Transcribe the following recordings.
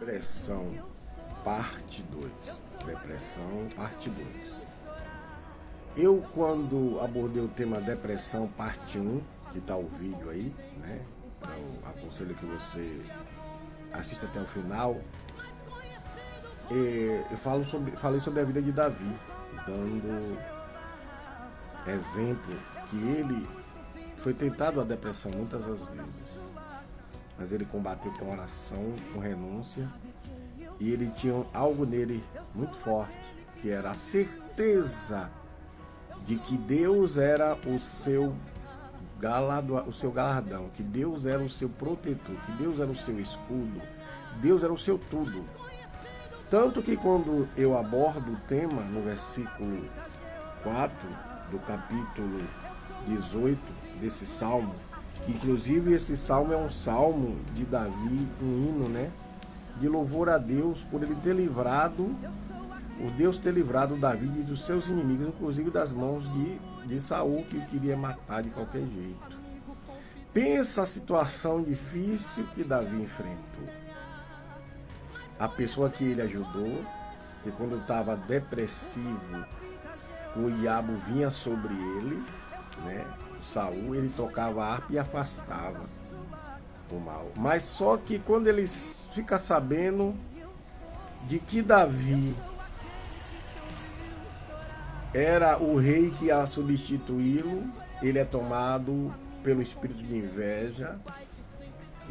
Depressão, parte 2. Depressão, parte 2. Eu, quando abordei o tema depressão, parte 1, que está o vídeo aí, né? Eu aconselho que você assista até o final. Eu falei sobre a vida de Davi, dando exemplo que ele foi tentado a depressão muitas das vezes, mas ele combateu com oração, com renúncia, e ele tinha algo nele muito forte, que era a certeza de que Deus era o seu galardão, que Deus era o seu protetor, que Deus era o seu escudo, Deus era o seu tudo. Tanto que quando eu abordo o tema no versículo 4 do capítulo 18 desse salmo, que inclusive esse salmo é um salmo de Davi, um hino, né? De louvor a Deus por ele ter livrado, o Deus ter livrado Davi dos seus inimigos, inclusive das mãos de Saul, que o queria matar de qualquer jeito. Pensa a situação difícil que Davi enfrentou. A pessoa que ele ajudou, que quando estava depressivo, o diabo vinha sobre ele, né? Saul, ele tocava a harpa e afastava o mal. Mas só que quando ele fica sabendo de que Davi era o rei que ia substituí-lo, ele é tomado pelo espírito de inveja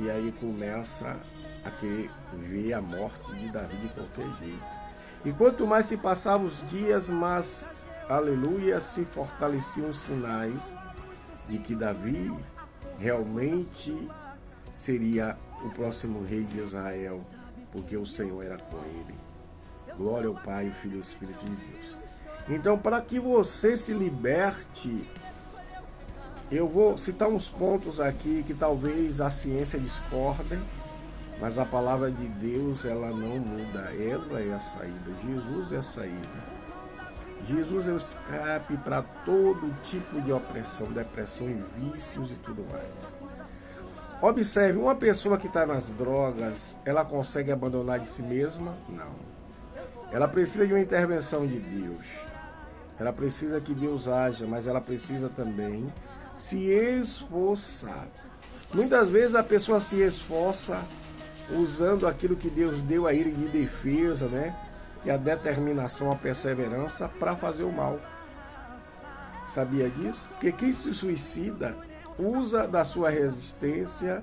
e aí começa a querer ver a morte de Davi de qualquer jeito. E quanto mais se passavam os dias, mais, aleluia, se fortaleciam os sinais de que Davi realmente seria o próximo rei de Israel, porque o Senhor era com ele. Glória ao Pai, o Filho e o Espírito de Deus. Então, para que você se liberte, eu vou citar uns pontos aqui que talvez a ciência discorde, mas a palavra de Deus, ela não muda. Ela é a saída. Jesus é a saída. Jesus é o escape para todo tipo de opressão, depressão e vícios e tudo mais. Observe, uma pessoa que está nas drogas, ela consegue abandonar de si mesma? Não. Ela precisa de uma intervenção de Deus. Ela precisa que Deus haja, mas ela precisa também se esforçar. Muitas vezes a pessoa se esforça usando aquilo que Deus deu a ele de defesa, né? Que é a determinação, a perseverança para fazer o mal. Sabia disso? Porque quem se suicida usa da sua resistência,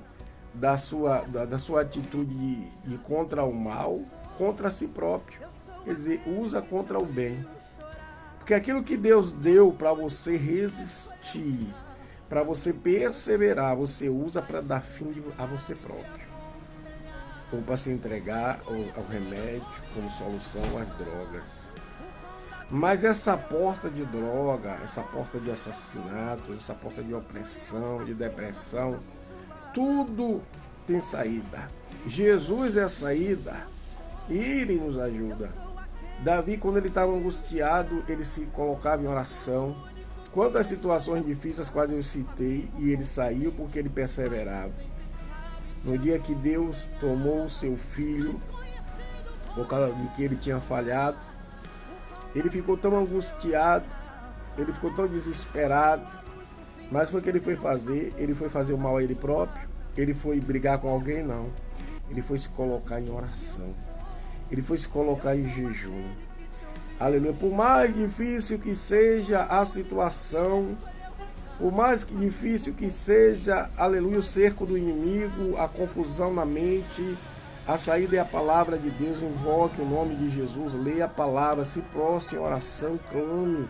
da sua atitude de ir contra o mal, contra si próprio. Quer dizer, usa contra o bem. Porque aquilo que Deus deu para você resistir, para você perseverar, você usa para dar fim a você próprio. Ou para se entregar ao remédio como solução às drogas. Mas essa porta de droga, essa porta de assassinatos, essa porta de opressão, de depressão, tudo tem saída. Jesus é a saída e Ele nos ajuda. Davi, quando ele estava angustiado, ele se colocava em oração. Quantas situações difíceis quase eu citei e ele saiu porque ele perseverava. No dia que Deus tomou o seu filho, por causa de que ele tinha falhado, ele ficou tão angustiado, ele ficou tão desesperado, mas foi o que ele foi fazer? Ele foi fazer o mal a ele próprio? Ele foi brigar com alguém? Não. Ele foi se colocar em oração. Ele foi se colocar em jejum. Aleluia. Por mais difícil que seja a situação, por mais que difícil que seja, aleluia, o cerco do inimigo, a confusão na mente, a saída é a palavra de Deus. Invoque o nome de Jesus, leia a palavra, se prostre em oração, clame,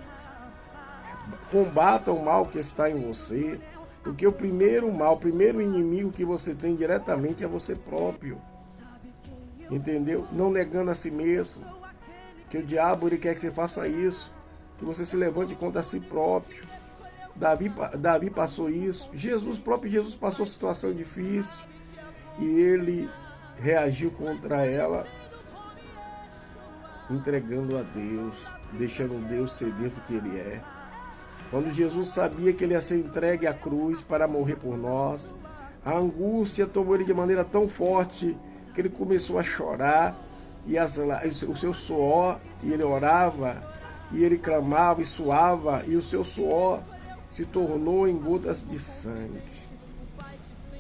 combata o mal que está em você, porque o primeiro mal, o primeiro inimigo que você tem diretamente é você próprio, entendeu? Não negando a si mesmo, que o diabo ele quer que você faça isso, que você se levante contra si próprio. Davi passou isso, próprio Jesus passou situação difícil e ele reagiu contra ela, entregando a Deus, deixando Deus ser dentro do que ele é. Quando Jesus sabia que ele ia ser entregue à cruz para morrer por nós, A angústia tomou ele de maneira tão forte que ele começou a chorar, e o seu suor, e ele orava, e ele clamava e suava, e o seu suor se tornou em gotas de sangue,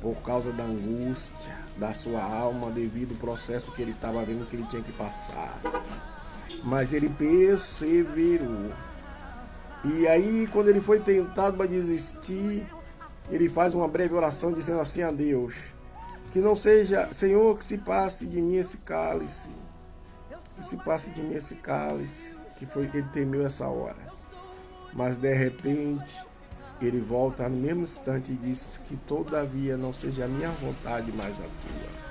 por causa da angústia da sua alma, devido ao processo que ele estava vendo que ele tinha que passar. Mas ele perseverou. E aí, quando ele foi tentado para desistir, ele faz uma breve oração dizendo assim a Deus: que não seja, Senhor, que se passe de mim esse cálice. Que se passe de mim esse cálice. Que foi que ele temeu essa hora. Mas de repente, ele volta no mesmo instante e diz que todavia não seja a minha vontade, mas a tua.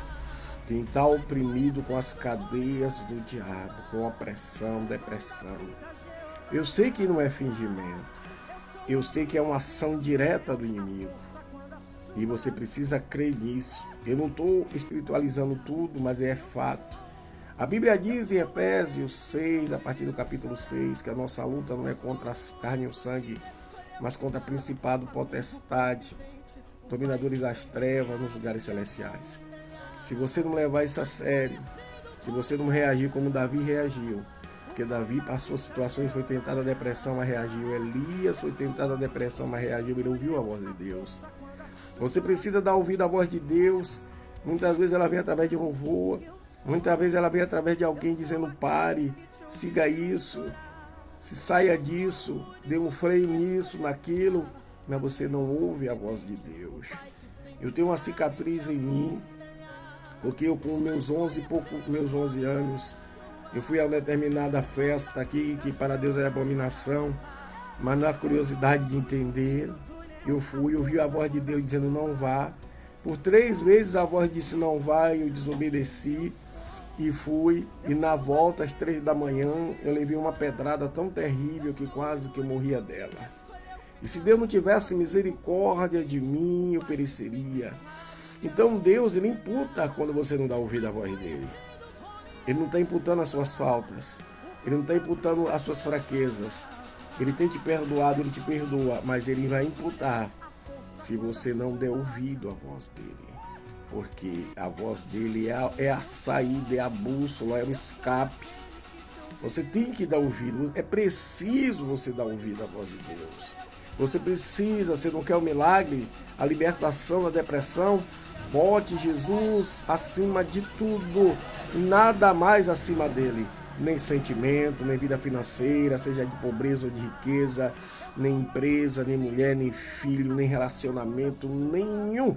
Quem está oprimido com as cadeias do diabo, com opressão, depressão. Eu sei que não é fingimento. Eu sei que é uma ação direta do inimigo. E você precisa crer nisso. Eu não estou espiritualizando tudo, mas é fato. A Bíblia diz em Efésios 6, a partir do capítulo 6, que a nossa luta não é contra a carne e o sangue, mas contra principado, potestade, dominadores das trevas nos lugares celestiais. Se você não levar isso a sério, se você não reagir como Davi reagiu, porque Davi passou situações, foi tentado a depressão, mas reagiu. Elias foi tentado a depressão, mas reagiu. Ele ouviu a voz de Deus. Você precisa dar ouvido à voz de Deus. Muitas vezes ela vem através de um louvor. Muitas vezes ela vem através de alguém dizendo: pare, siga isso, se saia disso, dê um freio nisso, naquilo. Mas você não ouve a voz de Deus. Eu tenho uma cicatriz em mim, porque eu com meus 11 anos, eu fui a uma determinada festa aqui, que para Deus era abominação, mas na curiosidade de entender, eu fui, ouvi a voz de Deus dizendo: não vá. Por 3 vezes a voz disse: não vá, e eu desobedeci, e fui, e na volta, às 3 da manhã, eu levei uma pedrada tão terrível que quase que eu morria dela. E se Deus não tivesse misericórdia de mim, eu pereceria. Então Deus, Ele imputa quando você não dá ouvido à voz dEle. Ele não está imputando as suas faltas. Ele não está imputando as suas fraquezas. Ele tem te perdoado, Ele te perdoa, mas Ele vai imputar se você não der ouvido à voz dEle. Porque a voz dEle é a saída, é a bússola, é o escape. Você tem que dar ouvido. É preciso você dar ouvido à voz de Deus. Você precisa, você não quer o milagre, a libertação, a depressão? Bote Jesus acima de tudo, nada mais acima dele, nem sentimento, nem vida financeira, seja de pobreza ou de riqueza, nem empresa, nem mulher, nem filho, nem relacionamento nenhum.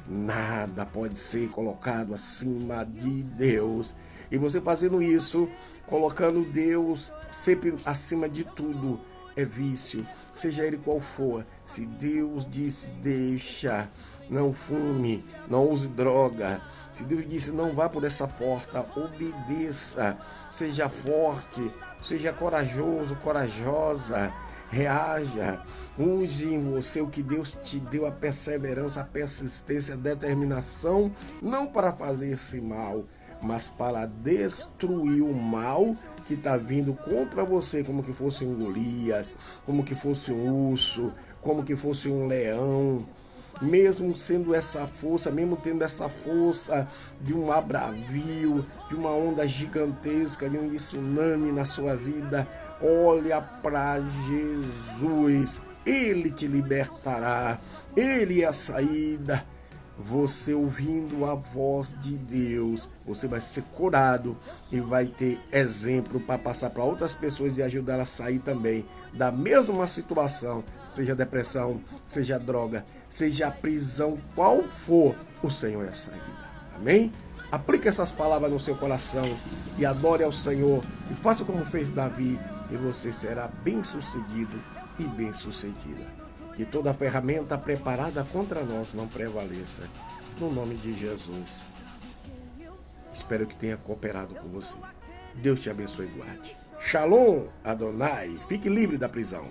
Nada pode ser colocado acima de Deus. E você fazendo isso, colocando Deus sempre acima de tudo, é vício, seja ele qual for. Se Deus disse deixa, não fume, não use droga. Se Deus disse não vá por essa porta, obedeça. Seja forte, seja corajoso, corajosa. Reaja, use em você o que Deus te deu, a perseverança, a persistência, a determinação, não para fazer esse mal, mas para destruir o mal que está vindo contra você, como que fosse um Golias, como que fosse um urso, como que fosse um leão. Mesmo sendo essa força, mesmo tendo essa força de um mar bravio, de uma onda gigantesca, de um tsunami na sua vida, olha para Jesus, Ele te libertará, Ele é a saída. Você ouvindo a voz de Deus, você vai ser curado e vai ter exemplo para passar para outras pessoas e ajudar a sair também da mesma situação, seja depressão, seja droga, seja a prisão, qual for, o Senhor é a saída. Amém? Aplique essas palavras no seu coração e adore ao Senhor e faça como fez Davi e você será bem-sucedido e bem-sucedida. Que toda ferramenta preparada contra nós não prevaleça. No nome de Jesus. Espero que tenha cooperado com você. Deus te abençoe e guarde. Shalom, Adonai. Fique livre da prisão.